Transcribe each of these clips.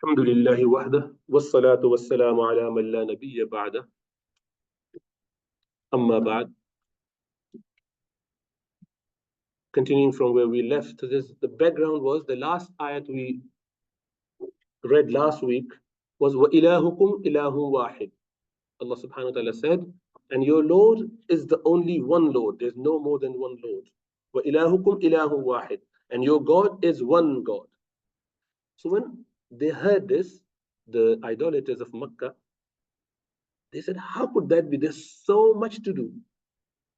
الحمد لله وحده والصلاة والسلام على من لا نبي بعده أما بعد. Continuing from where we left, the background was the last ayat we read last week was وَإِلَهُكُمْ إِلَهٌ وَاحِدٌ. Allah subhanahu wa ta'ala said, and your Lord is the only one Lord. There's no more than one Lord. وَإِلَهُكُمْ إِلَهٌ وَاحِدٌ. And your God is one God. So when they heard this, the idolaters of Makkah, they said, how could that be? There's so much to do.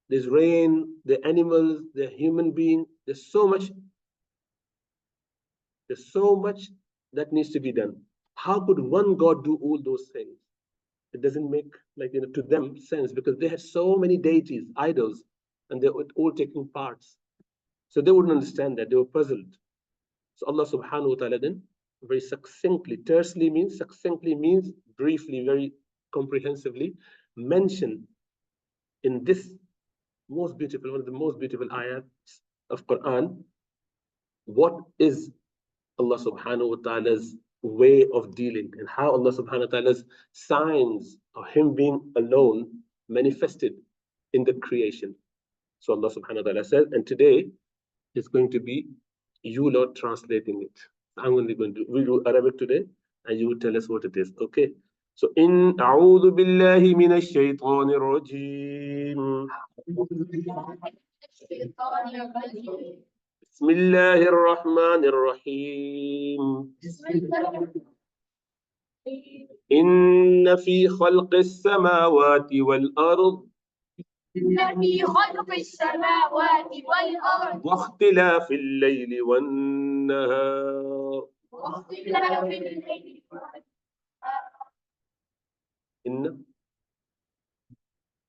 There's rain, the animals, the human being. There's so much that needs to be done. How could one God do all those things? It doesn't make, to them sense, because they had so many deities, idols, and they were all taking parts. So they wouldn't understand that. They were puzzled. So Allah subhanahu wa ta'ala then very succinctly, tersely means briefly, very comprehensively, mention in this most beautiful, one of the most beautiful ayats of Quran, what is Allah subhanahu wa ta'ala's way of dealing, and how Allah subhanahu wa ta'ala's signs of Him being alone manifested in the creation. So Allah subhanahu wa ta'ala says, and today is going to be you lot translating it. I'm only going to we do Arabic today, and you will tell us what it is. Okay. So in أعوذ بالله من الشيطان الرجيم. بسم الله الرحمن الرحيم. إن في خلق السماوات والأرض واختلاف الليل والنهار. إن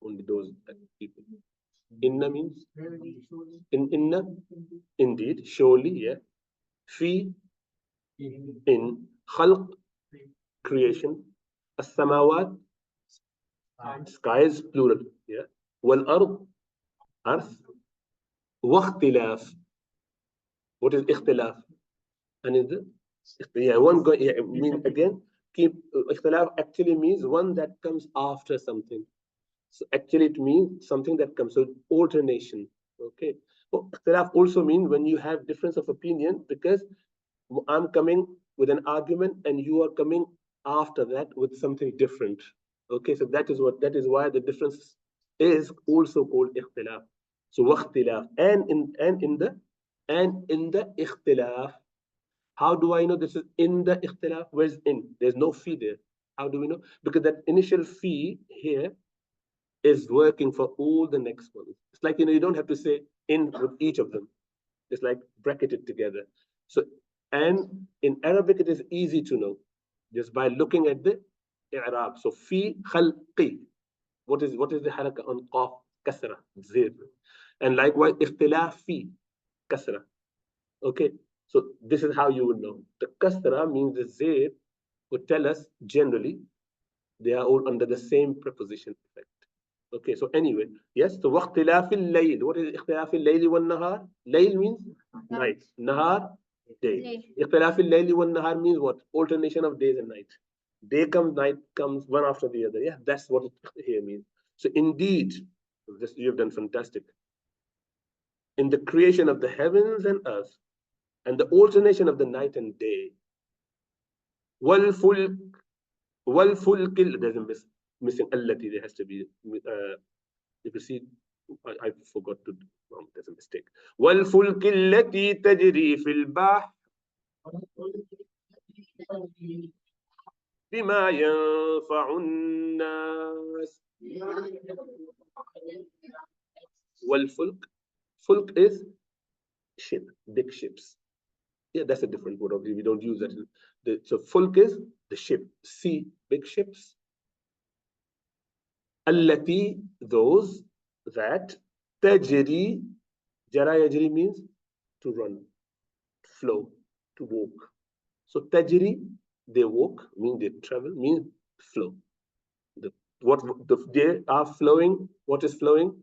only those people. Inna means inna, indeed, surely, yeah. Fi, in, khalq, creation, as-samawat, skies, plural, yeah. Wal ard, earth, wakhtilaf. What is ikhtilaf? And is it? Yeah, one go. Yeah, I mean again. Keep ikhtilaf actually means one that comes after something. So actually it means something that comes, so alternation. Okay. Well, ikhtilaf also means when you have difference of opinion, because I'm coming with an argument and you are coming after that with something different. Okay, so that is why the difference is also called ikhtilaf. So wakhtilaf, and in the ikhtilaf. How do I know this is in the ikhtilaf? Where's in? There's no fee there. How do we know? Because that initial fee here is working for all the next ones. It's like, you don't have to say in with each of them. It's like bracketed together. So, and in Arabic, it is easy to know just by looking at the i'rab. So, fi khalqi. What is the haraka on qaf? Kasra, zir. And likewise, ikhtilaf fi kasra. Okay. So, this is how you would know. The kasra means the zir would tell us generally they are all under the same preposition effect. Okay, so anyway, yes, so واختلاف الليل. What is اختلاف الليل والنهار? Layl means night. Nahar, day. اختلاف الليل والنهار means what? Alternation of days and nights. Day comes, night comes, one after the other. Yeah, that's what it here means. So indeed, this you have done fantastic. In the creation of the heavens and earth, and the alternation of the night and day. والفلك there's a missing allati, there has to be you can see I forgot to there's a mistake. والفلك التي تجري في البحر بما ينفع الناس. والفلك, fulk is ship, big ships. Yeah, that's a different word. We don't use that. So fulk is the ship, sea, big ships. Allati, those that, tajri, jara yajri means to run, flow, to walk. So tajri, they walk, means they travel, means flow. They are flowing. What is flowing?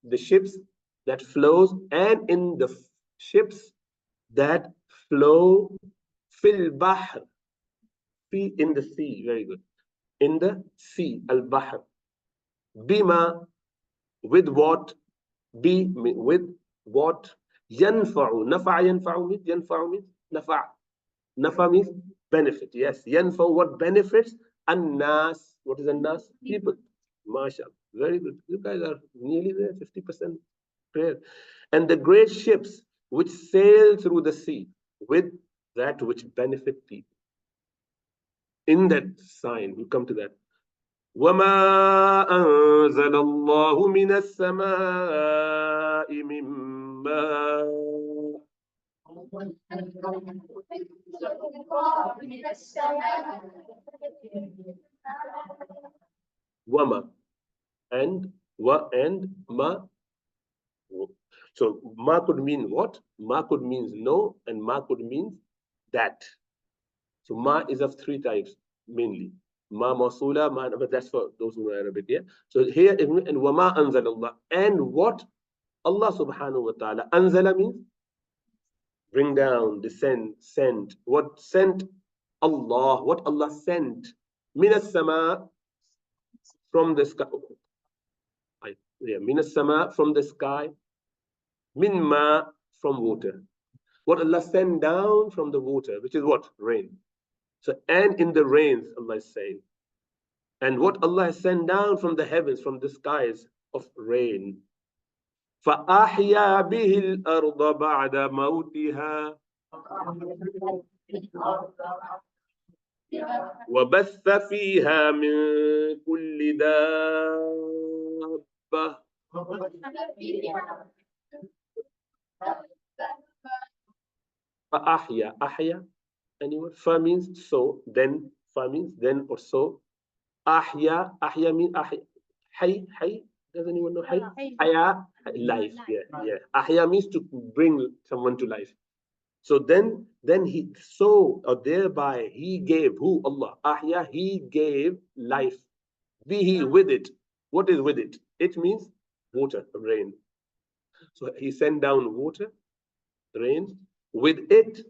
The ships that flows, and in the ships that flow fil bahr, Fi in the sea. Very good. In the sea. Al-Bahr. Bima. With what? With what? Yanfa'u. Nafa yanfa'u means? Yanfa'u means? Nafa. Nafa means benefit. Yes. Yanfa'u, what benefits? An-nas. What is an-nas? People. MashaAllah. Very good. You guys are nearly there. 50% prayer. And the great ships which sail through the sea with that which benefit people. In that sign, we come to that. وَمَا أَنزَلَ اللَّهُ مِنَ السَّمَاءِ مِن مَّاءٍ وَمَا and wa and ma. So ma could mean what? Ma could means no, and ma could mean that. So ma is of three types mainly. Ma masula, ma, but that's for those who know Arabic, yeah. So here and wama anzalallah, and what Allah subhanahu wa ta'ala, anzala means bring down, descend, send. What sent? Allah, what Allah sent. Minas sama, from the sky. Yeah, minas sama, from the sky. Min ma, from water. What Allah sent down from the water, which is what? Rain. So, and in the rains, Allah is saying. And what Allah has sent down from the heavens, from the skies of rain. فَأَحْيَا بِهِ الْأَرْضَ بَعْدَ مَوْتِهَا وَبَثَّ فِيهَا مِن كُلِّ دَابَّةٍ. فَأَحْيَا, أحيا, anyone? Fa means so, then, fa means then or so. Ahya, ahya means ahya. Hay, hay. Does anyone know hay? Haya, life. Yeah, yeah. Ahya means to bring someone to life. So then he so or thereby he gave who? Allah. Ahya, he gave life. Bihi, with it. What is with it? It means water, rain. So he sent down water, rain. With it,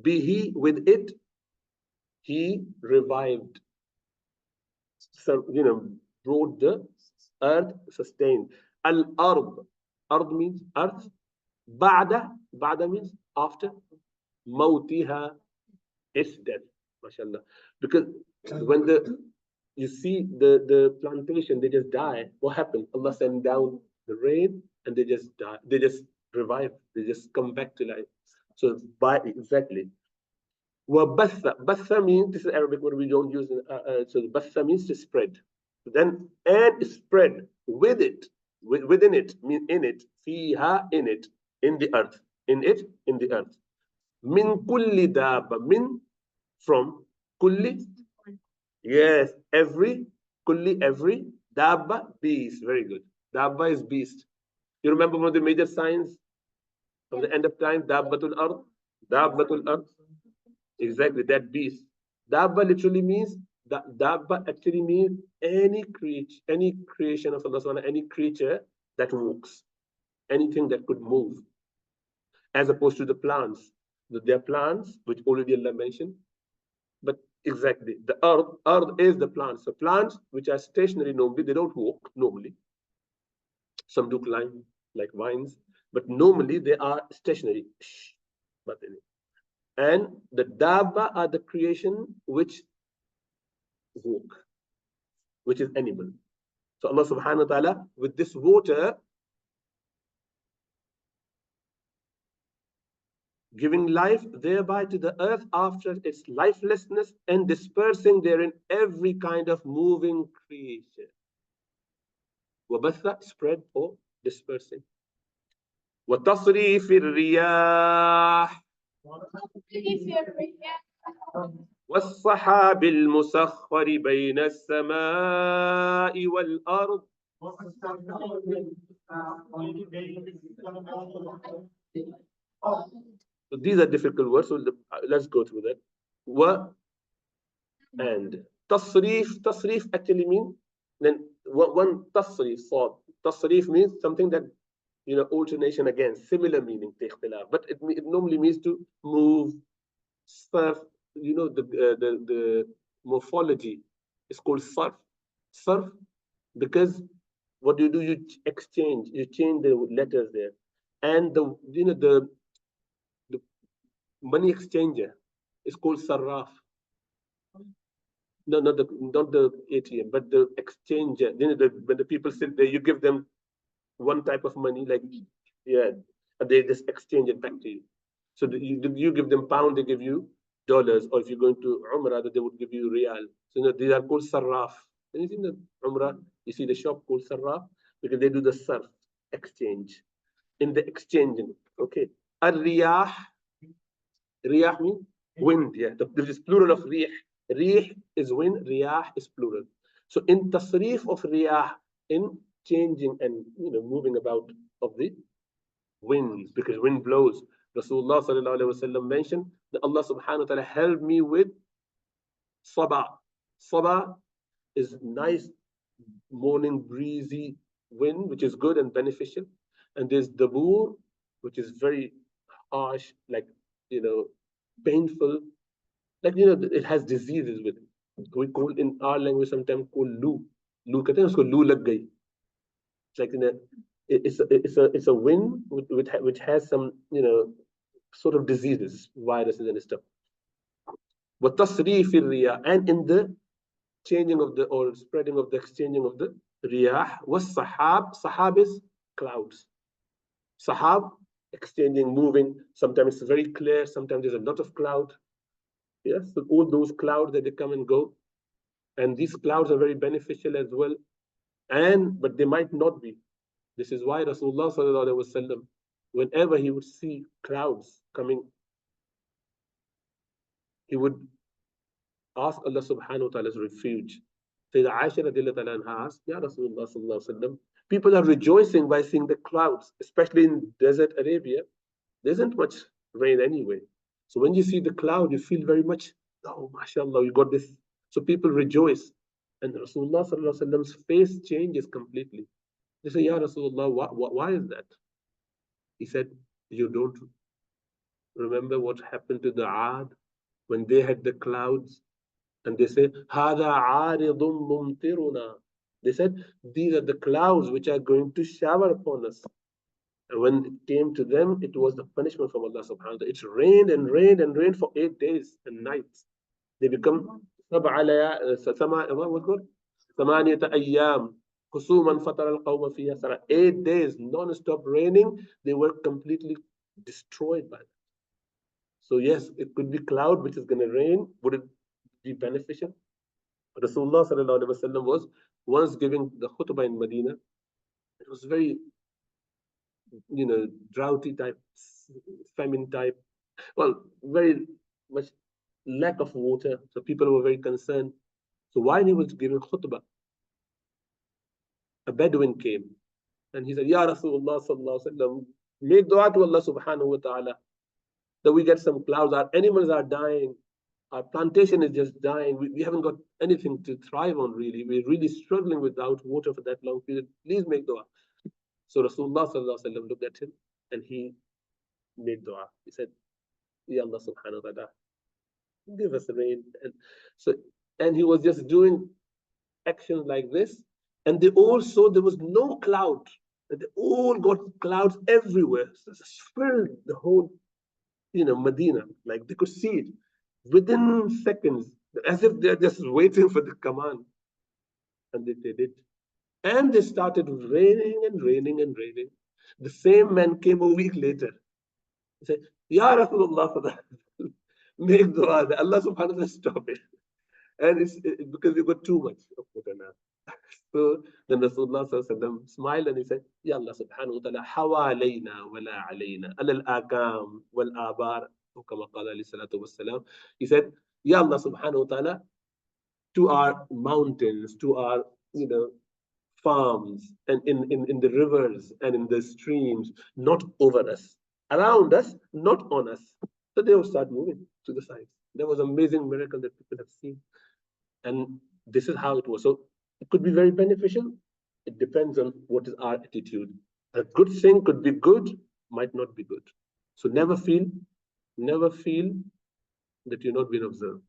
bihi, with it, he revived. So, brought the earth, sustained. Al-ard. Ard means earth. Ba'da means after. Mautiha, its death. MashaAllah. Because when you see the plantation, they just die. What happened? Allah sent down the rain and they just die. They just revive. They just come back to life. So exactly. Batha. Batha means, this is Arabic word we don't use. So batha means to spread. Then and spread with it, within it, mean in it, fiha, in it, in the earth, in it, in the earth. Min kulli dabba, min, from, kulli, yes, every, kulli, every, dabba, beast, very good. Dabba is beast. You remember one of the major signs of the end of time? Dabbatul ard, dabbatul ard. Exactly, that beast. Dabba literally means, dabba actually means any creation of Allah Subhanahu, any creature that walks, anything that could move, as opposed to the plants. There are plants, which already Allah mentioned, but exactly, the earth is the plants. So plants which are stationary normally, they don't walk normally. Some do climb, like vines, but normally they are stationary. And the dabba are the creation which walk, which is animal. So Allah subhanahu wa ta'ala, with this water, giving life thereby to the earth after its lifelessness and dispersing therein every kind of moving creature. Wabatha, spread or dispersing. وتصريف الرياح والسحاب المسخر بين السماء والأرض. So these are difficult words, so let's go through that. Wa and tasrif actually means, then one tasrif, thought. Tasrif means something that, alternation again, similar meaning, but it normally means to move, surf, the morphology is called sarf. Sarf, because what do? You exchange, you change the letters there. And the money exchanger is called sarraf. No, not the ATM, but the exchanger. When the people sit there, you give them one type of money, like, yeah, and they just exchange it back to you. So you give them pound, they give you dollars, or if you're going to Umrah, they would give you real. So these are called sarraf. And you see the Umrah, you see the shop called sarraf because they do the sarf exchange. In the exchanging, okay. Ar-riyah, riyah means wind, yeah. There is plural of rih. Rih is wind, riyah is plural. So in tasrif of riyah, in changing and moving about of the winds, because wind blows. Rasulullah sallallahu alaihi wasallam mentioned that Allah subhanahu wa ta'ala helped me with sabah. Sabah is nice morning breezy wind, which is good and beneficial. And there's dabur, which is very harsh, like, painful. Like, it has diseases with it. We call in our language sometimes called lu. Lu, कहते हैं उसको lu lag gayi. It's like it's a wind which has some sort of diseases, viruses and stuff. But tasrif riyah, and in the changing of the or spreading of the exchanging of the riyah was sahab. Sahab is clouds. Sahab, exchanging, moving. Sometimes it's very clear. Sometimes there's a lot of cloud. Yes, so all those clouds that they come and go, and these clouds are very beneficial as well. But they might not be. This is why Rasulullah sallallahu alaihi wasallam, whenever he would see clouds coming, he would ask Allah subhanahu wa ta'ala's refuge. Sayyidah Aisha radiallahu ta'ala anha asked, Ya Rasulullah sallallahu alaihi wasallam, people are rejoicing by seeing the clouds, especially in desert Arabia. There isn't much rain anyway. So when you see the cloud, you feel very much, oh, mashallah, you got this. So people rejoice. And Rasulullah sallallahu alaihi wasallam's face changes completely. They say, Ya Rasulullah, why is that? He said, you don't remember what happened to the Aad when they had the clouds? And they say, هَذَا عَارِضٌ مُمْطِرُنَا. They said, these are the clouds which are going to shower upon us. And when it came to them, it was the punishment from Allah subhanahu wa ta'ala. It rained and rained and rained for 8 days and nights. They become ثمانية أيام خصوما فترى القوم فيها سرا. 8 days non-stop raining. They were completely destroyed by that. So yes, it could be cloud which is going to rain. Would it be beneficial? Rasulullah sallallahu alaihi wasallam was once giving the khutbah in Medina. It was very, droughty type, famine type. Well, very much lack of water. So people were very concerned. So while he was giving khutbah, a Bedouin came and he said, Ya Rasulullah sallallahu alaihi wasallam, make dua to Allah subhanahu wa ta'ala that we get some clouds. Our animals are dying. Our plantation is just dying. We haven't got anything to thrive on, really. We're really struggling without water for that long period. Please make dua. So Rasulullah sallallahu alaihi wasallam looked at him and he made dua. He said, Ya Allah subhanahu wa ta'ala, give us rain. And he was just doing actions like this. And they all saw there was no cloud. And they all got clouds everywhere. So it filled the whole, Medina. Like they could see it within seconds, as if they're just waiting for the command. And they did it. And they started raining and raining and raining. The same man came a week later. He said, Ya Rasulullah, for that, make dua. Allah subhanahu wa ta'ala stop it. And it's because we got too much of water now. So then Rasulullah smiled and he said, Ya Allah subhanahu wa ta'ala, hawa alayna wa la alayna, alal akam wal abar, kama qala alayhi salatu wassalam. He said, Ya Allah subhanahu wa ta'ala, to our mountains, to our, farms, and in the rivers and in the streams, not over us. Around us, not on us. So they will start moving to the sides. There was an amazing miracle that people have seen. And this is how it was. So it could be very beneficial. It depends on what is our attitude. A good thing could be good, might not be good. So never feel that you're not being observed.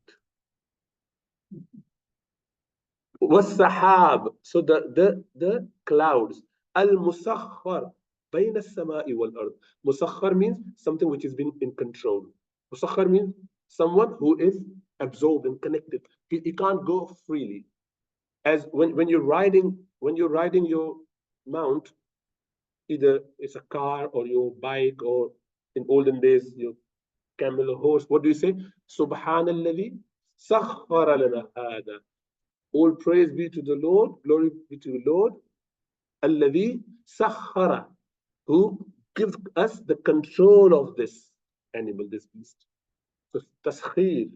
والسحاب. So the clouds. المسخر بين السماء والأرض. مسخر means something which has been in control. مسخر means someone who is absorbed and connected. He can't go freely. As when you're riding your mount, either it's a car or your bike, or in olden days your camel or horse. What do you say? Subhanallah, sakhara lana hada. All praise be to the Lord, glory be to the Lord, alladhi sakhara, who gives us the control of this animal, this beast. So taskhir,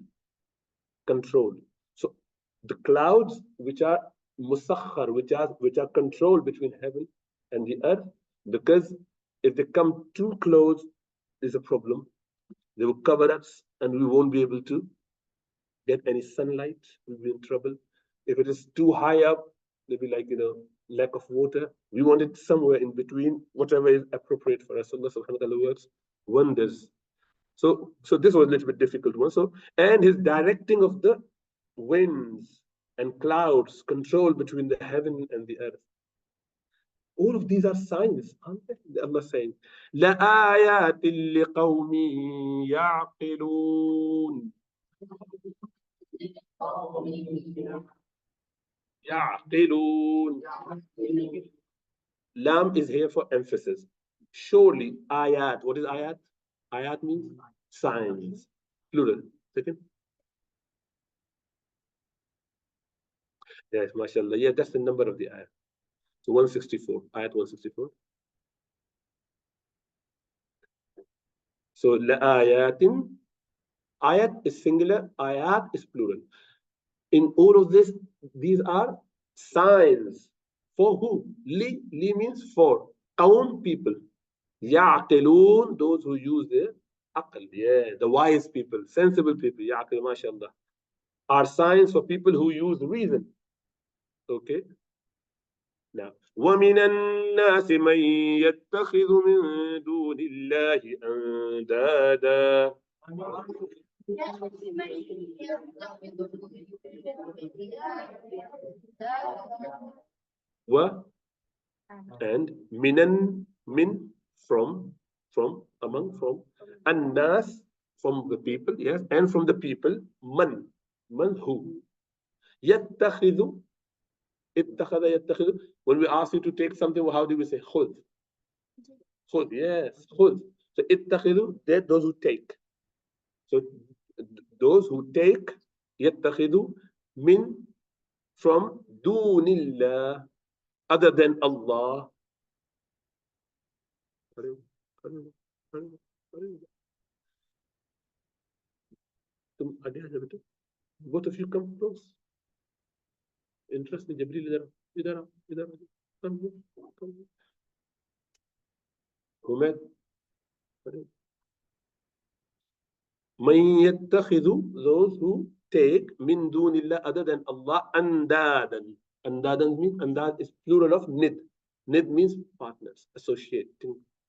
control. So the clouds which are musakhar, which are controlled between heaven and the earth, because if they come too close, is a problem. They will cover us and we won't be able to get any sunlight. We'll be in trouble. If it is too high up, there'll be lack of water. We want it somewhere in between, whatever is appropriate for us. Allah subhanahu wa ta'ala works wonders. So this was a little bit difficult one. So, and his directing of the winds and clouds, control between the heaven and the earth. All of these are signs, aren't they? Allah saying, لَآيَاتٍ لِقَوْمٍ يَعْقِلُونَ. يَعْقِلُونَ. Lam is here for emphasis. Surely, ayat. What is ayat? Ayat means signs. Plural. Second. Yes, mashallah. Yeah, that's the number of the ayat. So 164. Ayat 164. So la'ayatin. Ayat is singular, ayat is plural. In all of this, these are signs. For who? Li means for. Qawm, people. Ya'qilun, those who use their aql. Yeah, the wise people, sensible people. Ya'qil, mashallah. Are signs for people who use reason. Okay. Now, وَمِنَ النَّاسِ مَن يَتَّخِذُ مِن دُونِ اللَّهِ أَندَادًا. And minan, min, from among, from, and nas, from the people, yes, and from the people, man who, yattakhidhu, ittakhadha yattakhidhu. When we ask you to take something, how do we say khud? Khud, yes, khud. So ittakhidhu, they're those who take. So those who take, yattakhidhu, min, from dunillah, other than Allah. Both of you come close. Interesting. Jabril, idhar. Come here. Humaid. Man yattakhidhu, those who take min dunillah, other than Allah, andadan. Andadan means, andad is plural of nid. Nid means partners, associate.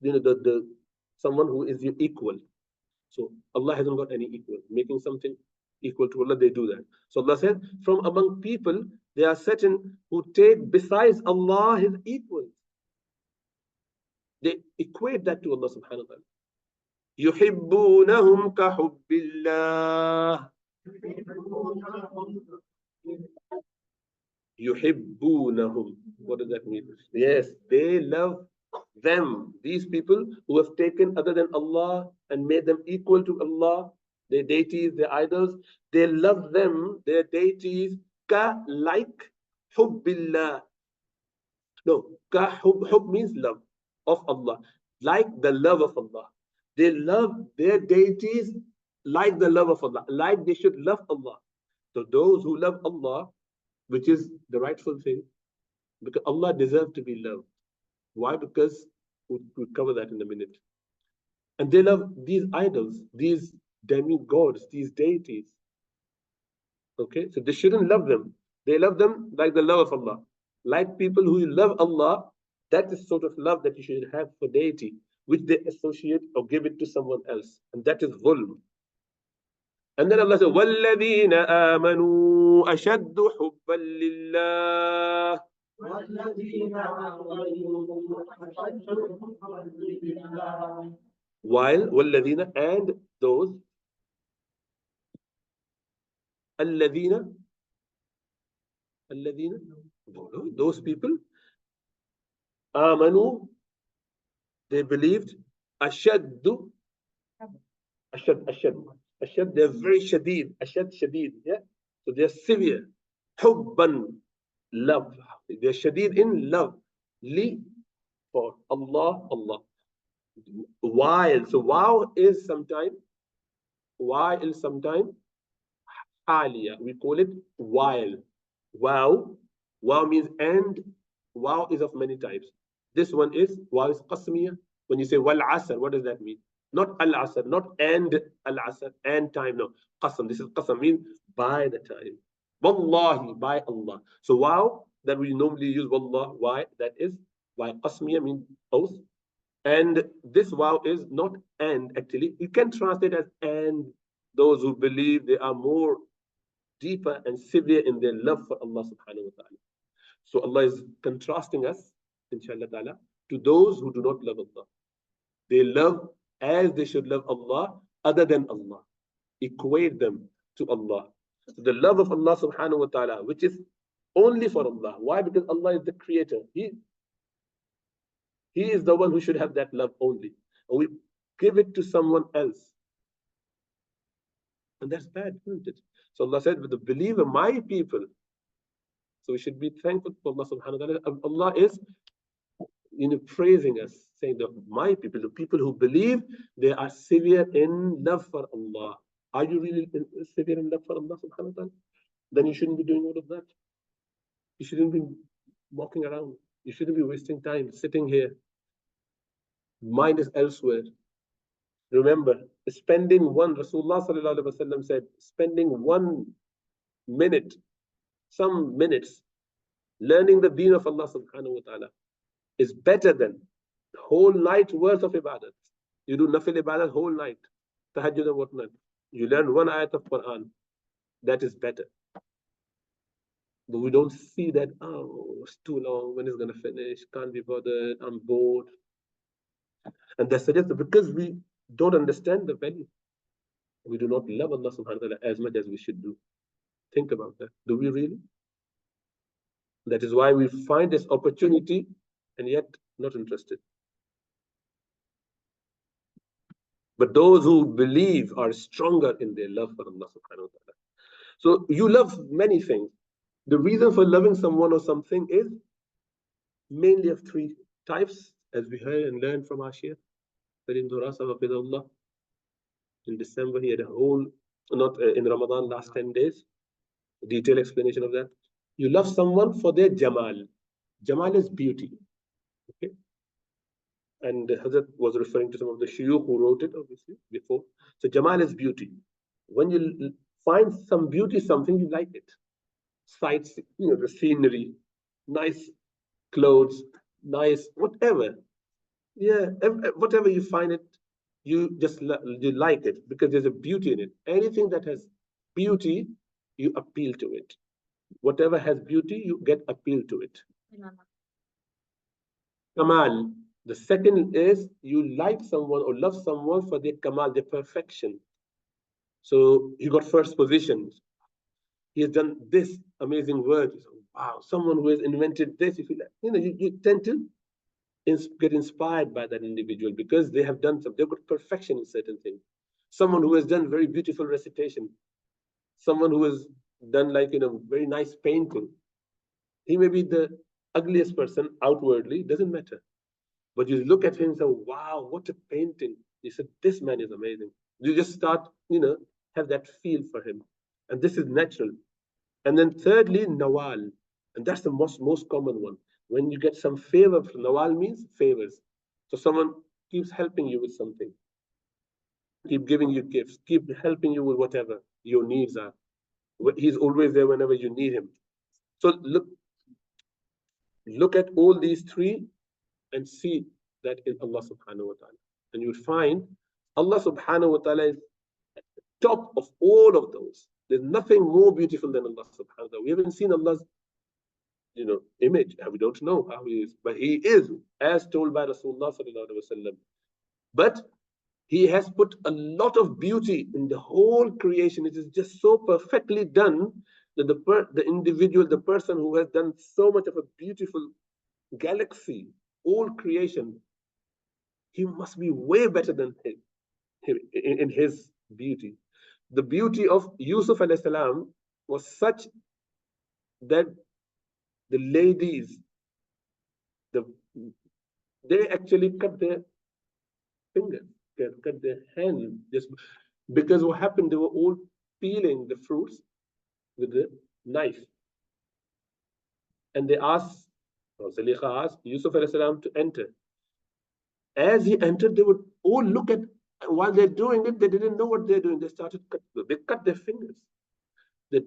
The someone who is your equal. So Allah hasn't got any equal. Making something equal to Allah, they do that. So Allah said, from among people, there are certain who take besides Allah his equals. They equate that to Allah subhanahu wa ta'ala. يُحِبُّونَهُمْ كَحُبِّ اللَّهِ. يُحِبُّونَهُمْ. What does that mean? Yes, they love them. These people who have taken other than Allah and made them equal to Allah, their deities, their idols, they love them, their deities, like hubbillah. No, hub means love of Allah, like the love of Allah. They love their deities like the love of Allah, like they should love Allah. So those who love Allah, which is the rightful thing, because Allah deserves to be loved. Why? Because we'll cover that in a minute. And they love these idols, these demigods, these deities. Okay, so they shouldn't love them. They love them like the love of Allah. Like people who love Allah, that is sort of love that you should have for deity, which they associate or give it to someone else. And that is dhulm. And then Allah said, وَالَّذِينَ آمَنُوا أَشَدُّ حُبًّا لِلَّهِ. والذين آمنوا أشد حبا لله. While وَالَّذِينَ and those الَّذِينَ those people آمنوا, they believed, أشد أشد, they're very shadid, أشد shadid, yeah, so they're severe. حبا, love, they're shadid in love, li, for Allah, Allah. While, so wow is sometime alia, we call it while. Wow means and, wow is of many types. This one is wow is qasmiya. When you say wal asr, what does that mean? Not al asr, not and al asr, and time, no. Qasam, this is qasam, means by the time. Wallahi, by Allah. So wow that we normally use wallah, why, that is why qasmiya means oath. And this wow is not and, actually. You can translate as and those who believe they are more deeper and severe in their love for Allah subhanahu wa ta'ala. So Allah is contrasting us, inshallah ta'ala, to those who do not love Allah. They love as they should love Allah other than Allah. Equate them to Allah. So the love of Allah subhanahu wa ta'ala, which is only for Allah. Why? Because Allah is the creator. He is the one who should have that love only. And we give it to someone else. And that's bad, isn't it? So Allah said, with the believer, my people. So we should be thankful to Allah subhanahu wa ta'ala. Allah is praising us, saying that my people, the people who believe, they are severe in love for Allah. Are you really severe in love for Allah subhanahu wa ta'ala? Then you shouldn't be doing all of that. You shouldn't be walking around. You shouldn't be wasting time sitting here. Mind is elsewhere. Remember, spending one, Rasulullah sallallahu alaihi wasallam said, spending 1 minute, some minutes, learning the deen of Allah subhanahu wa ta'ala is better than the whole night worth of ibadat. You do nafil ibadat whole night, tahajjud and whatnot. You learn one ayat of Quran, that is better. But we don't see that, oh, it's too long, when it's going to finish, can't be bothered, I'm bored. And that's suggested because we don't understand the value. We do not love Allah subhanahu wa ta'ala as much as we should do. Think about that. Do we really? That is why we find this opportunity and yet not interested. But those who believe are stronger in their love for Allah subhanahu wa ta'ala. So you love many things. The reason for loving someone or something is mainly of 3 types, as we heard and learned from our Shaykh. In December, he had a whole, not in Ramadan, last 10 days, detailed explanation of that. You love someone for their jamal. Jamal is beauty. Okay? And Hazrat was referring to some of the shuyukh who wrote it, obviously, before. So jamal is beauty. When you find some beauty, something, you like it. Sights, the scenery, nice clothes, nice, whatever. Yeah, whatever you find it, you just you like it because there's a beauty in it. Anything that has beauty, you appeal to it. Whatever has beauty, you get appeal to it. Kamal. The second is you like someone or love someone for their kamal, their perfection. So you got first position. He has done this amazing work. Wow, someone who has invented this. If you tend to get inspired by that individual because they have done some, they've got perfection in certain things. Someone who has done very beautiful recitation, someone who has done very nice painting. He may be the ugliest person outwardly, doesn't matter. But you look at him and say, wow, what a painting. You said, this man is amazing. You just start, have that feel for him. And this is natural. And then thirdly, nawal. And that's the most common one. When you get some favor, nawal means favors. So someone keeps helping you with something, keep giving you gifts, keep helping you with whatever your needs are. He's always there whenever you need him. So look at all these 3 and see that in Allah subhanahu wa ta'ala. And you'll find Allah subhanahu wa ta'ala is top of all of those. There's nothing more beautiful than Allah subhanahu wa ta'ala. We haven't seen Allah's image. We don't know how he is, but he is, as told by Rasulullah sallallahu alaihi wasallam. But he has put a lot of beauty in the whole creation. It is just so perfectly done that the individual, the person who has done so much of a beautiful galaxy, all creation, he must be way better than him in his beauty. The beauty of Yusuf alayhi salam was such that the ladies, they actually cut their fingers, cut their hand, just because what happened, they were all peeling the fruits with the knife. And they asked, Zulaykha asked Yusuf alayhi salam to enter. As he entered, they would all look at, while they're doing it, they didn't know what they're doing. They started they cut their fingers. That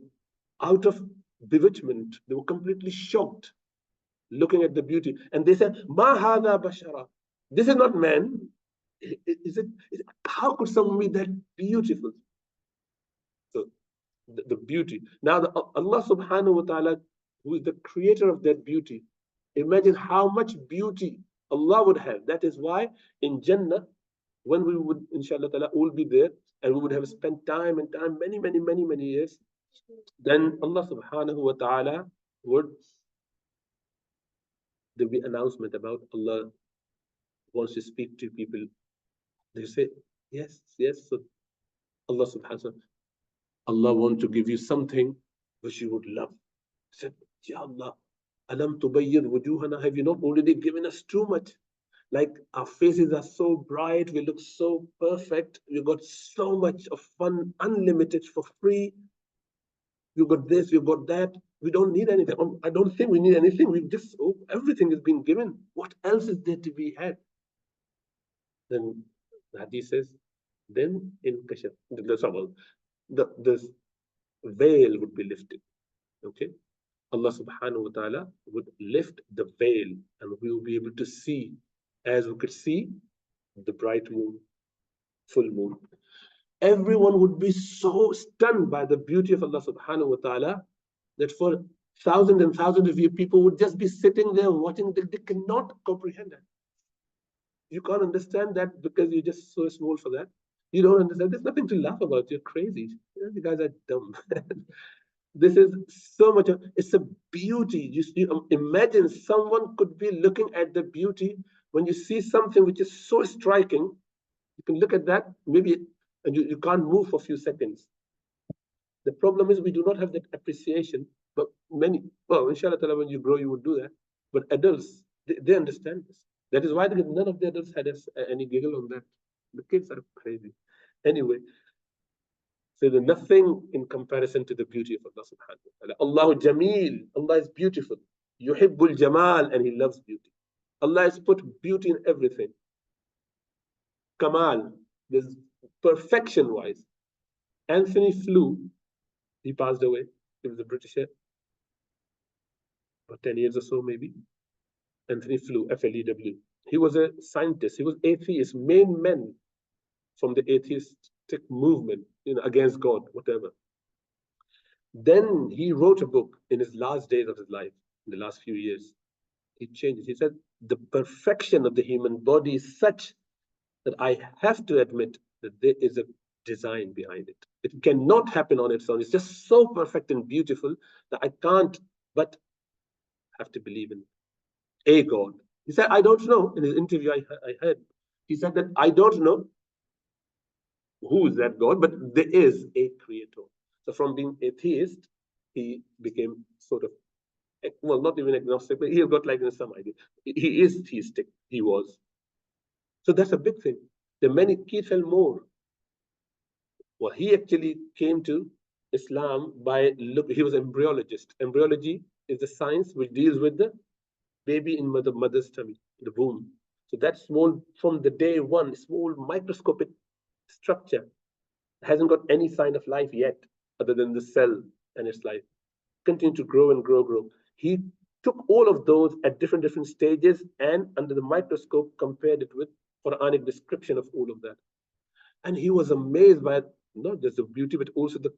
out of bewitchment, they were completely shocked, looking at the beauty. And they said, Ma hadha bashara. This is not man. How could someone be that beautiful? So the beauty. Now Allah subhanahu wa ta'ala, who is the creator of that beauty, imagine how much beauty Allah would have. That is why in Jannah, when we would, inshallah ta'ala, all be there, and we would have spent time and time, many years, then Allah subhanahu wa ta'ala would, there'll be announcement about Allah wants to speak to people. They say, yes. So Allah subhanahu wa ta'ala, Allah wants to give you something which you would love. He said, Ya Allah, alam tubayyid wujuhana, have you not already given us too much? Like our faces are so bright, we look so perfect, we got so much of fun, unlimited, for free. You got this, you got that. We don't need anything. I don't think we need anything. We just, everything is being given. What else is there to be had? Then the hadith says, then in Kashaf, the veil would be lifted. Okay? Allah subhanahu wa ta'ala would lift the veil, and we will be able to see, as we could see the bright moon, full moon. Everyone would be so stunned by the beauty of Allah subhanahu wa ta'ala that for thousands and thousands of people would just be sitting there watching. They cannot comprehend that. You can't understand that because you're just so small for that. You don't understand. There's nothing to laugh about. You're crazy. You guys are dumb. This is so much. It's a beauty. You imagine someone could be looking at the beauty. When you see something which is so striking, you can look at that, maybe, and you can't move for a few seconds. The problem is we do not have that appreciation. But inshallah, when you grow, you will do that. But adults, they understand this. That is why none of the adults had any giggle on that. The kids are crazy. Anyway, so there's nothing in comparison to the beauty of Allah subhanahu wa ta'ala. Allahu Jameel, Allah is beautiful. Yuhibbul Jamal, and He loves beauty. Allah has put beauty in everything. Kamal, there's perfection wise. Anthony Flew, he passed away. He was a Britisher, about 10 years or so maybe. Anthony Flew, F-L-E-W. He was a scientist. He was atheist, main man from the atheistic movement, against God, whatever. Then he wrote a book in his last days of his life, in the last few years. He changed it. He said, the perfection of the human body is such that I have to admit that there is a design behind it. It cannot happen on its own. It's just so perfect and beautiful that I can't but have to believe in a God. He said, I don't know. In his interview, I heard, he said that I don't know who is that God, but there is a creator. So from being atheist, he became sort of, well, not even agnostic, but he got some idea. He is theistic. He was. So that's a big thing. There are many, Keith Elmore. Well, he actually came to Islam he was an embryologist. Embryology is the science which deals with the baby in mother's tummy, the womb. So that small, from the day one, small microscopic structure hasn't got any sign of life yet, other than the cell and its life. Continue to grow and grow. He took all of those at different stages and under the microscope compared it with Quranic description of all of that. And he was amazed by not just the beauty, but also the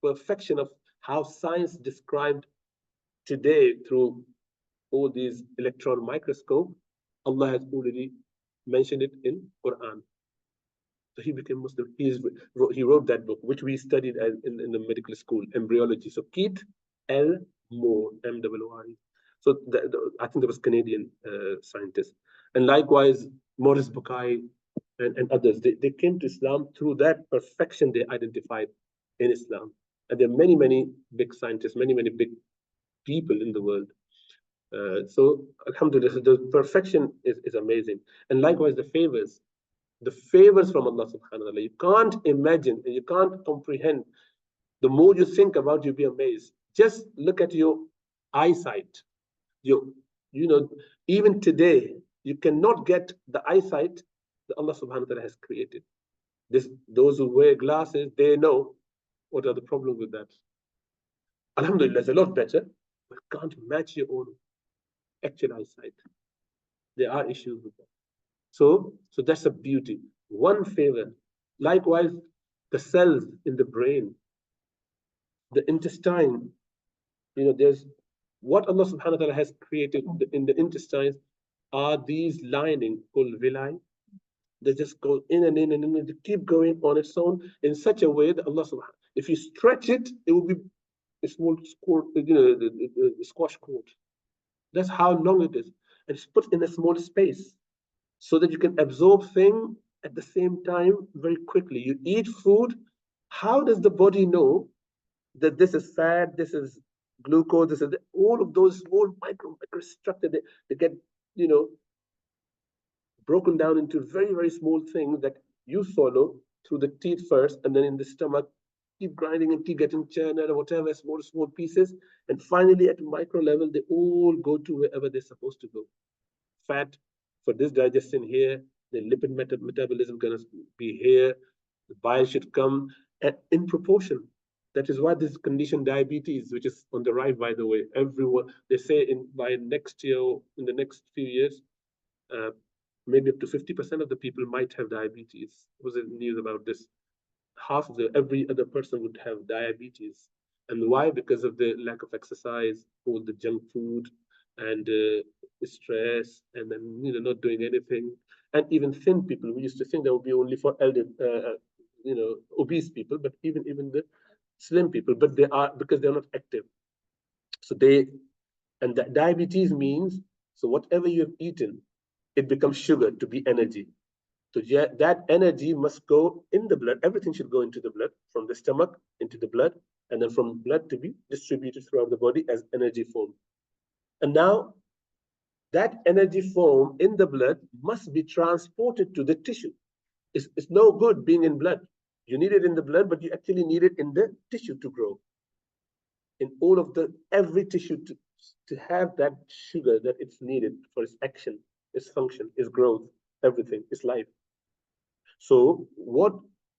perfection of how science described today through all these electron microscope. Allah has already mentioned it in Quran. So he became Muslim. He wrote that book, which we studied in the medical school, embryology. So Keith L. Moore, M-O-O-R-E. So I think there was Canadian scientist. And likewise, Morris Bucay and others, they came to Islam through that perfection they identified in Islam. And there are many, many big scientists, many, many big people in the world. So Alhamdulillah, the perfection is amazing. And likewise, the favors from Allah subhanahu wa ta'ala. You can't imagine and you can't comprehend. The more you think about, you'll be amazed. Just look at your eyesight. You know, even today, you cannot get the eyesight that Allah subhanahu wa ta'ala has created. Those who wear glasses, they know what are the problems with that. Alhamdulillah, it's a lot better, but can't match your own actual eyesight. There are issues with that. So that's a beauty. One favor. Likewise, the cells in the brain, the intestine, there's what Allah subhanahu wa ta'ala has created in the intestines are these lining called villi. They just go in and in and in, and they keep going on its own in such a way that Allah subhanahu, if you stretch it, it will be a small court, the squash court. That's how long it is. And it's put in a small space so that you can absorb things at the same time very quickly. You eat food. How does the body know that this is fat, this is glucose, this is all of those small microstructure, they get, broken down into very, very small things that you swallow through the teeth first, and then in the stomach, keep grinding and keep getting churned or whatever, small pieces. And finally, at micro level, they all go to wherever they're supposed to go. Fat for this digestion here, the lipid metabolism gonna be here, the bile should come in proportion. That is why this condition diabetes, which is on the rise, by the way, everyone, they say by next year, in the next few years, maybe up to 50% of the people might have diabetes. There was news about this. Half of every other person would have diabetes. And why? Because of the lack of exercise, all the junk food, and stress, and then not doing anything. And even thin people, we used to think that would be only for elder, obese people, but even the slim people, but they are, because they're not active. So and that diabetes means, so whatever you have eaten, it becomes sugar to be energy. So that energy must go in the blood. Everything should go into the blood, from the stomach into the blood, and then from blood to be distributed throughout the body as energy form. And now that energy form in the blood must be transported to the tissue. It's no good being in blood. You need it in the blood, but you actually need it in the tissue to grow. In all of every tissue to have that sugar that it's needed for its action, its function, its growth, everything, its life. So what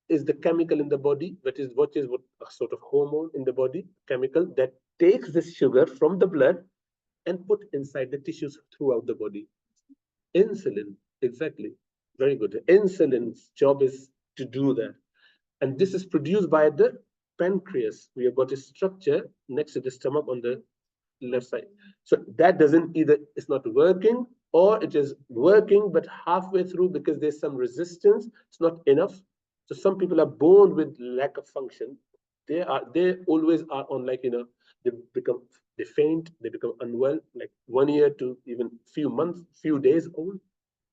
is the chemical in the body? What is a sort of hormone in the body, chemical that takes this sugar from the blood and put inside the tissues throughout the body? Insulin, exactly. Very good. Insulin's job is to do that. And this is produced by the pancreas. We have got a structure next to the stomach on the left side. So that it's not working, or it is working, but halfway through because there's some resistance. It's not enough. So some people are born with lack of function. They always are on, they faint, they become unwell, like 1 year to even few months, few days old.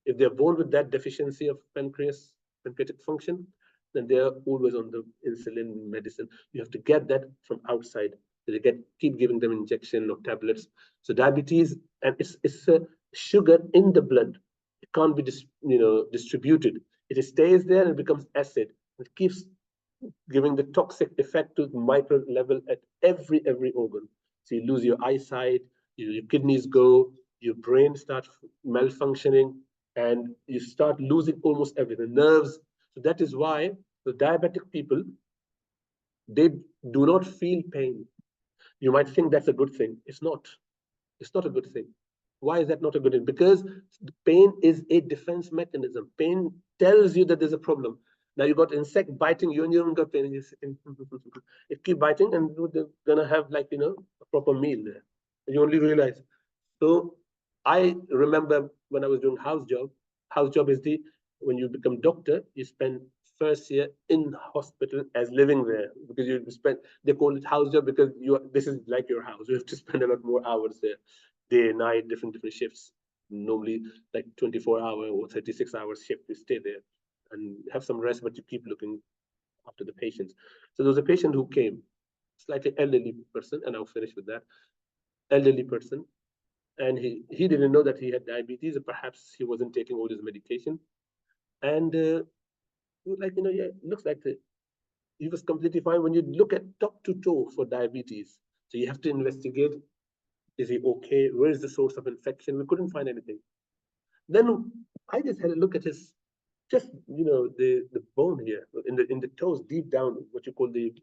If they're born with that deficiency of pancreatic function, then they're always on the insulin medicine. You have to get that from outside. They keep giving them injection or tablets. So diabetes, and it's a sugar in the blood. It can't be distributed. It stays there and it becomes acid. It keeps giving the toxic effect to the micro level at every organ. So you lose your eyesight, your kidneys go, your brain starts malfunctioning, and you start losing almost everything, nerves. So that is why the diabetic people, they do not feel pain. You might think that's a good thing. It's not. It's not a good thing. Why is that not a good thing? Because pain is a defense mechanism. Pain tells you that there's a problem. Now you got insect biting you and you don't got pain and you're sitting. It keep biting and you're gonna have like, you know, a proper meal there. And you only realize. So I remember when I was doing house job is when you become doctor, you spend first year in hospital as living there because you spend, they call it house job because this is like your house. You have to spend a lot more hours there, day, night, different shifts. Normally like 24-hour or 36-hour shift, you stay there and have some rest, but you keep looking after the patients. So there was a patient who came, slightly elderly person, and I'll finish with that. Elderly person, and he didn't know that he had diabetes, or perhaps he wasn't taking all his medication. And like, you know, yeah, it looks like he was completely fine. When you look at top to toe for diabetes, so you have to investigate, is he okay? Where is the source of infection? We couldn't find anything. Then I just had a look at his, just, you know, the bone here in the toes, deep down, what you call the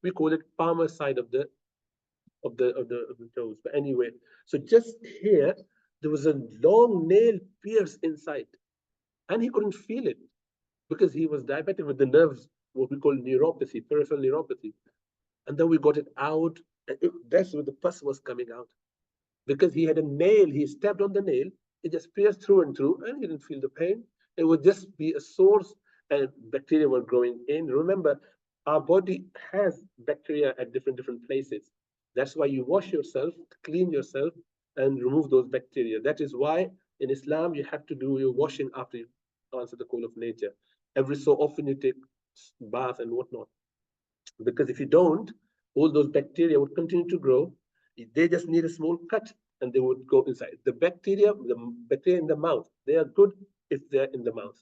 we call it palmar side of the toes. But anyway, so just here there was a long nail pierced inside, and he couldn't feel it because he was diabetic with the nerves, what we call neuropathy, peripheral neuropathy. And then we got it out, and that's where the pus was coming out because he had a nail. He stepped on the nail, it just pierced through and through, and he didn't feel the pain. It would just be a source, and bacteria were growing in. Remember, our body has bacteria at different places. That's why you wash yourself, clean yourself, and remove those bacteria. That is why in Islam you have to do your washing after you answer the call of nature. Every so often you take bath and whatnot. Because if you don't, all those bacteria would continue to grow. They just need a small cut and they would go inside. The bacteria in the mouth, they are good if they're in the mouth.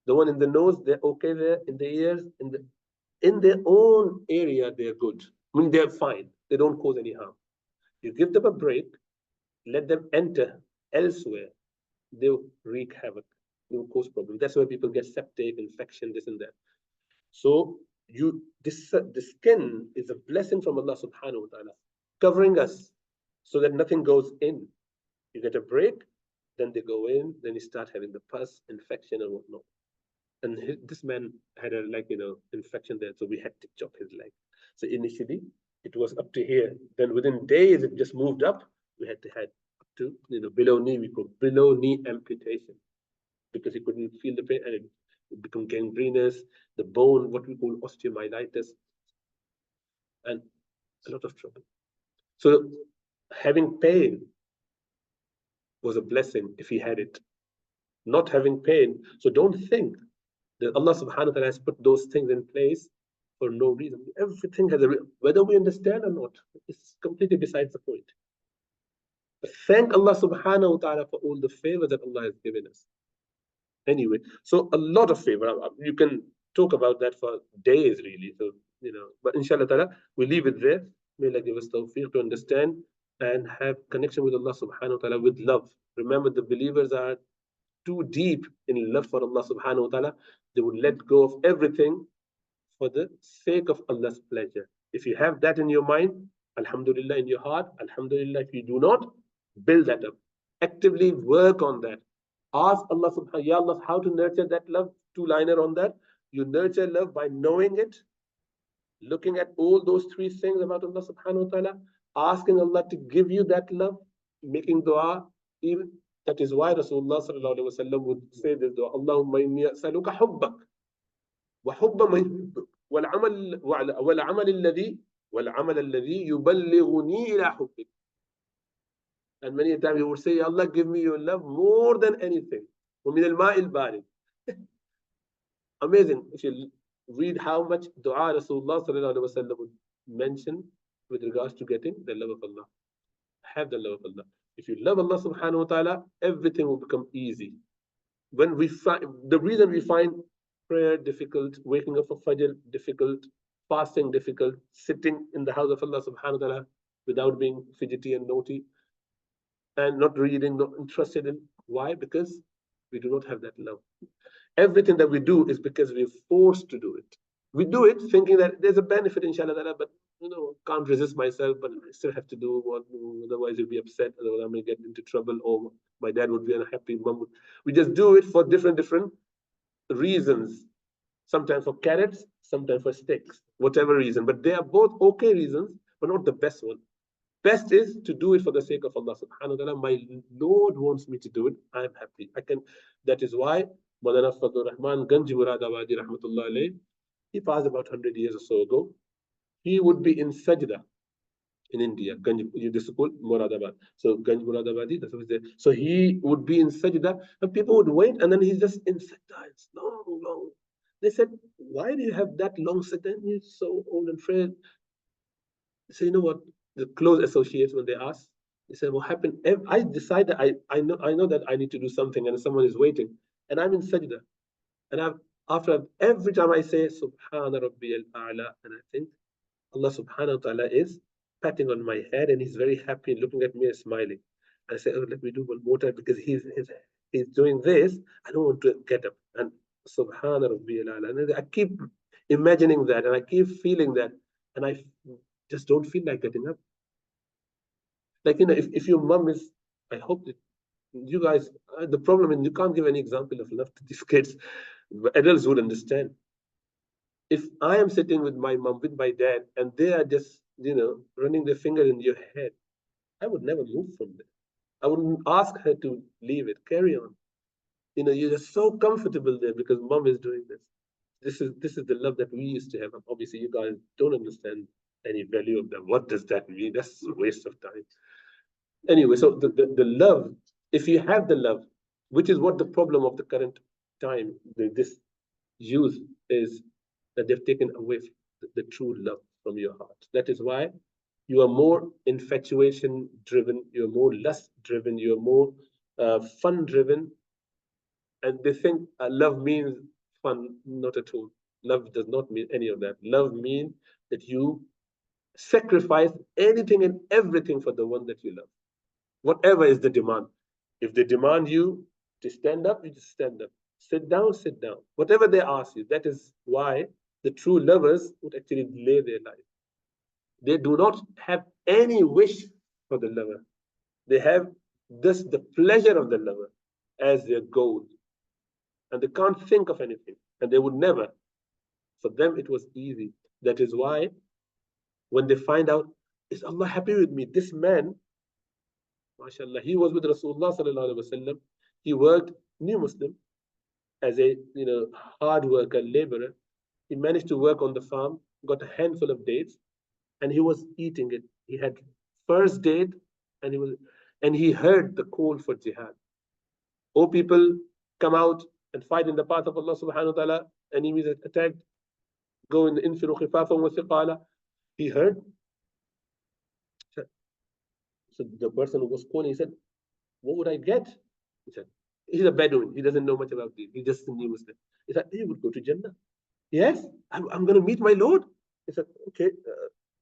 The one in the nose, they're okay there. In the ears, in their own area, they're good. I mean, they're fine. They don't cause any harm. You give them a break, let them enter elsewhere, they'll wreak havoc. They will cause problems. That's why people get septic, infection, this and that. So the skin is a blessing from Allah subhanahu wa ta'ala, covering us so that nothing goes in. You get a break, then they go in, then you start having the pus, infection and whatnot. And this man had a, like, you know, infection there, so we had to chop his leg. So initially it was up to here. Then within days it just moved up. We had to head up to, you know, below knee. We call below knee amputation because he couldn't feel the pain, and it become gangrenous, the bone, what we call osteomyelitis, and a lot of trouble. So having pain was a blessing if he had it. Not having pain. So don't think that Allah subhanahu wa ta'ala has put those things in place for no reason. Everything has a reason. Whether we understand or not, it's completely besides the point. But thank Allah subhanahu wa ta'ala for all the favors that Allah has given us. Anyway, so a lot of favor. You can talk about that for days, really. So, you know, but inshallah ta'ala, we leave it there. May Allah give us tawfiq to understand and have connection with Allah subhanahu wa ta'ala with love. Remember, the believers are too deep in love for Allah subhanahu wa ta'ala. They would let go of everything for the sake of Allah's pleasure. If you have that in your mind, alhamdulillah, in your heart, alhamdulillah. If you do not, build that up. Actively work on that. Ask Allah subhanahu wa ta'ala how to nurture that love. Two-liner on that. You nurture love by knowing it, looking at all those three things about Allah subhanahu wa ta'ala, asking Allah to give you that love, making dua. Even that is why Rasulullah sallallahu alaihi wasallam would say this dua: Allahumma inni as'aluka hubbak wa hubba man yuhibbuk wal amal alladhi yuballighuni ila hubbik. And many times he would say, Allah, give me your love more than anything. وَمِنَ الْمَاءِ الْبَارِدِ. Amazing. If you read how much dua Rasulullah sallallahu alaihi wasallam would mention with regards to getting the love of Allah. Have the love of Allah. If you love Allah subhanahu wa ta'ala, everything will become easy. When we find the reason we find prayer difficult, waking up for Fajr difficult, fasting difficult, sitting in the house of Allah subhanahu wa ta'ala without being fidgety and naughty, and not reading, not interested in. Why? Because we do not have that love. Everything that we do is because we're forced to do it. We do it thinking that there's a benefit, inshallah, but you know, can't resist myself, but I still have to do what, otherwise you'll be upset, otherwise I may get into trouble, or my dad would be unhappy, mom would. We just do it for different reasons, sometimes for carrots, sometimes for sticks, whatever reason. But they are both okay reasons, but not the best one. Best is to do it for the sake of Allah subhanahu wa ta'ala. My Lord wants me to do it. I'm happy. I can. That is why Maulana Fadlur Rahman Ganji Muradabadi Rahmatullah alayh, he passed about 100 years or so ago. He would be in sajda in India. Ganj, this is called Muradabad. So Ganj Muradabadi, that's what he said. So he would be in sajda and people would wait and then he's just in sajda. It's long, long. They said, why do you have that long sajda? He's so old and frail. So you know what? The close associates, when they ask, they said, what happened? I decided I know that I need to do something and someone is waiting. And I'm in sajda. And after every time I say Subhana Rabbi al-A'la, and I think Allah subhanahu wa ta'ala is patting on my head and he's very happy and looking at me and smiling. I say, oh, let me do one more time because he's doing this. I don't want to get up. And Subhana Rabbi al-A'la. And I keep imagining that and I keep feeling that. And I just don't feel like getting up. Like, if your mom is, I hope that you guys, the problem is you can't give any example of love to these kids. Adults would understand. If I am sitting with my mom, with my dad, and they are just, running their finger in your head, I would never move from there. I wouldn't ask her to leave it, carry on. You're just so comfortable there because mom is doing this. This is the love that we used to have. Obviously, you guys don't understand any value of that. What does that mean? That's a waste of time. Anyway, so the love, if you have the love, which is what the problem of the current time, this youth is that they've taken away the true love from your heart. That is why you are more infatuation driven, you're more lust driven, you're more fun driven, and they think love means fun. Not at all. Love does not mean any of that. Love means that you sacrifice anything and everything for the one that you love. Whatever is the demand. If they demand you to stand up, you just stand up. Sit down, sit down. Whatever they ask you, that is why the true lovers would actually lay their life. They do not have any wish for the lover. They have just the pleasure of the lover as their goal. And they can't think of anything. And they would never. For them, it was easy. That is why when they find out, is Allah happy with me? This man, mashallah, he was with Rasulullah sallallahu alaihi wasallam. He worked, new Muslim, as a hard worker, laborer. He managed to work on the farm, got a handful of dates, and he was eating it. He had first date, and he heard the call for jihad. Oh, people, come out and fight in the path of Allah subhanahu wa ta'ala. Enemies attacked. Go in the infiru khifafan wa thiqala. He heard. So the person who was calling, he said, what would I get? He said, he's a Bedouin. He doesn't know much about this. He's just a new Muslim. He said, you would go to Jannah. Yes, I'm going to meet my Lord. He said, okay.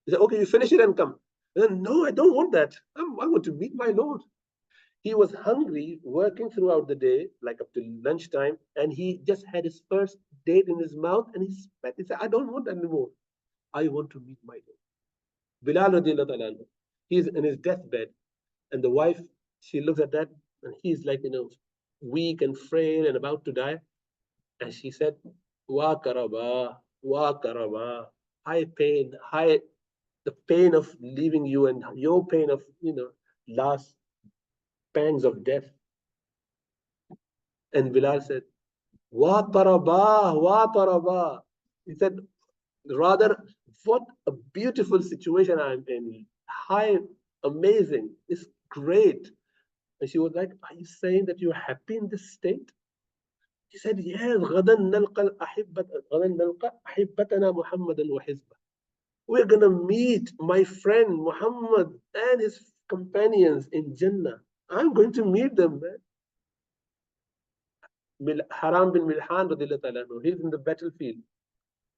He said, okay, you finish it and come. And then, no, I don't want that. I want to meet my Lord. He was hungry, working throughout the day, like up to lunchtime, and he just had his first date in his mouth, and he spat. He said, I don't want that anymore. I want to meet my Lord. Bilal radiallahu ta'ala, he's in his deathbed, and the wife, she looks at that, and he's like, weak and frail and about to die. And she said, Wa karaba, high pain, the pain of leaving you and your pain of, last pangs of death. And Bilal said, Wa taraba. He said, rather, what a beautiful situation I'm in. High, amazing, it's great. And she was like, are you saying that you're happy in this state? He said, yes, غدا نلقى أحبتنا محمدا وحزبه. We're going to meet my friend Muhammad and his companions in Jannah. I'm going to meet them, man. Haram bin Milhan, he's in the battlefield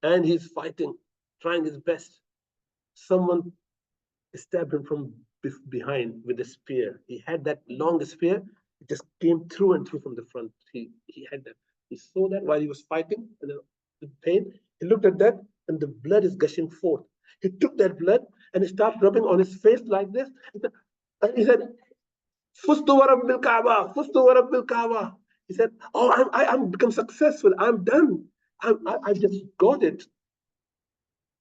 and he's fighting, trying his best. Someone stabbed him from behind with a spear. He had that long spear. It just came through and through from the front. He had that. He saw that while he was fighting, and the pain. He looked at that, and the blood is gushing forth. He took that blood and he started rubbing on his face like this. And he said, "Fustu wa rabbil Kaaba, Fustu wa rabbil Kaaba." He said, "Oh, I'm become successful. I'm done. I just got it."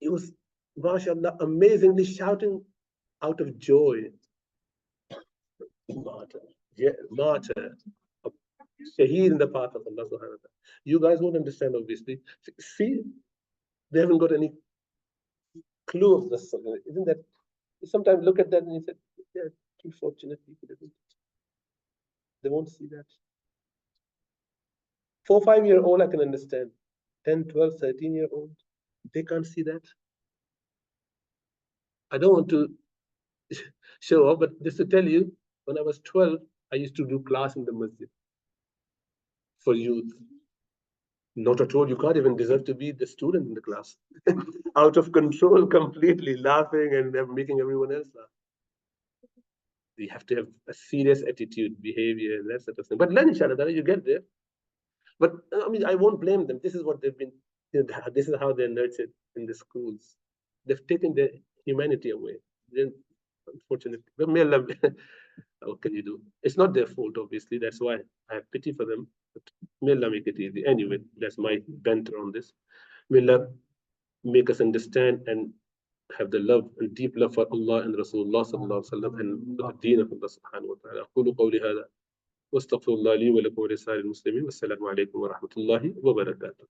He was, mashallah, amazingly shouting out of joy. Martyr, yeah, martyr, a shaheed in the path of Allah subhanahu wa ta'ala. You guys won't understand, obviously. See, they haven't got any clue of this. Isn't that? You sometimes look at that and you say, yeah, too fortunate people, isn't it? They won't see that. 4, 5 year old, I can understand. 10, 12, 13 year old, they can't see that. I don't want to show off, but just to tell you, when I was 12, I used to do class in the masjid for youth. Not at all. You can't even deserve to be the student in the class. Out of control, completely laughing and making everyone else laugh. You have to have a serious attitude, behavior, and that sort of thing. But learn, inshallah, you get there. But I mean, I won't blame them. This is what they've been, this is how they're nurtured in the schools. They've taken their humanity away. Then, unfortunately, but may Allah, what can you do? It's not their fault, obviously. That's why I have pity for them. But may Allah make it easy. Anyway, that's my banter on this. May Allah make us understand and have the love and deep love for Allah and Rasulullah sallallahu alaihi wasallam and the deen of Allah subhanahu wa ta'ala. أقول قولي هذا واستغفر الله لي ولكم ولسائر المسلمين والسلام عليكم ورحمة الله وبركاته.